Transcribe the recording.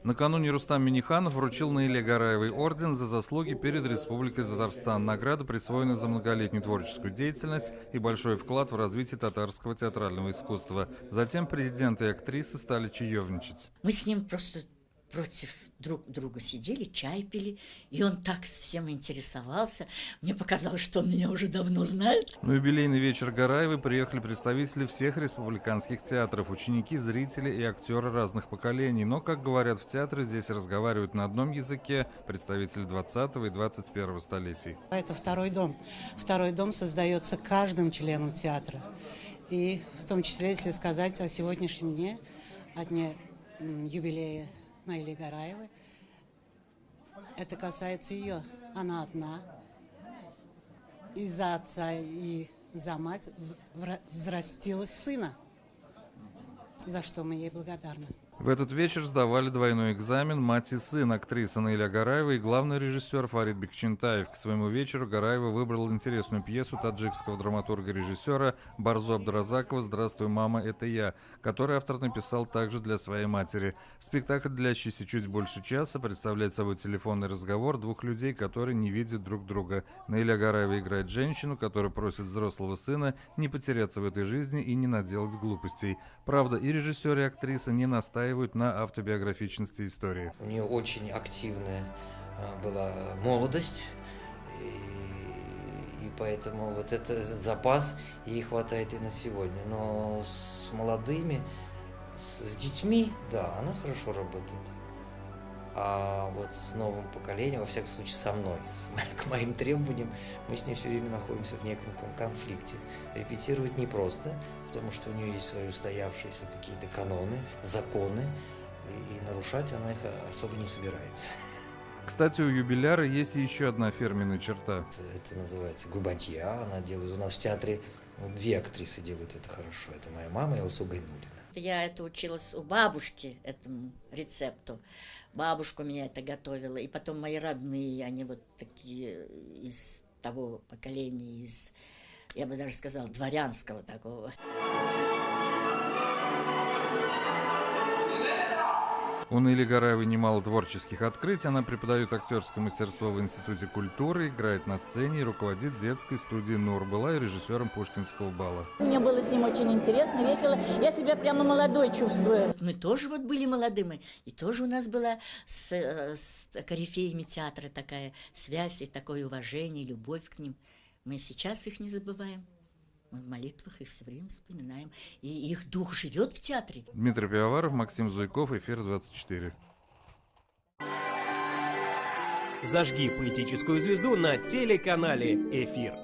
Накануне Рустам Минниханов вручил Наиле Гараевой орден за заслуги перед Республикой Татарстан. Награда присвоена за многолетнюю творческую деятельность и большой вклад в развитие татарского театрального искусства. Затем президент и актрисы стали чаевничать. Мы с ним просто против друг друга сидели, чай пили, и он так всем интересовался. Мне показалось, что он меня уже давно знает. На юбилейный вечер Гараевой приехали представители всех республиканских театров, ученики, зрители и актеры разных поколений. Но, как говорят в театре, здесь разговаривают на одном языке представители 20 и 21 столетий. Это второй дом. Второй дом создается каждым членом театра. И в том числе, если сказать о сегодняшнем дне, о дне юбилея Наили Гараевой, это касается ее. Она одна. И за отца, и за мать взрастила сына, за что мы ей благодарны. В этот вечер сдавали двойной экзамен мать и сын, актриса Наиля Гараева и главный режиссер Фарид Бекчентаев. К своему вечеру Гараева выбрал интересную пьесу таджикского драматурга-режиссера Барзу Абдуразакова «Здравствуй, мама, это я», который автор написал также для своей матери. Спектакль, длящийся чуть больше часа, представляет собой телефонный разговор двух людей, которые не видят друг друга. Наиля Гараева играет женщину, которая просит взрослого сына не потеряться в этой жизни и не наделать глупостей. Правда, и режиссер, и актриса не настаивают на автобиографичности истории. У нее очень активная была молодость, и поэтому вот этот запас ей хватает и на сегодня. Но с молодыми, с детьми, да, она хорошо работает. А вот с новым поколением, во всяком случае со мной, к моим требованиям, мы с ней все время находимся в неком конфликте. Репетировать непросто, потому что у нее есть свои устоявшиеся какие-то каноны, законы, и нарушать она их особо не собирается. Кстати, у юбиляра есть еще одна фирменная черта. Это называется губатья, она делает. У нас в театре две актрисы делают это хорошо. Это моя мама и Алсу Гайнуллина. Я это училась у бабушки, этому рецепту. Бабушка меня это готовила, и потом мои родные, они вот такие из того поколения, из, я бы даже сказала, дворянского такого. У Наили Гараевой немало творческих открытий. Она преподает актерское мастерство в Институте культуры, играет на сцене и руководит детской студией «Нур». Была и режиссером Пушкинского бала. Мне было с ним очень интересно, весело. Я себя прямо молодой чувствую. Мы тоже вот были молодыми, и тоже у нас была с корифеями театра такая связь, и такое уважение, любовь к ним. Мы сейчас их не забываем. Мы в молитвах их все время вспоминаем. И их дух живет в театре. Дмитрий Пивоваров, Максим Зуйков, Эфир 24. Зажги поэтическую звезду на телеканале «Эфир».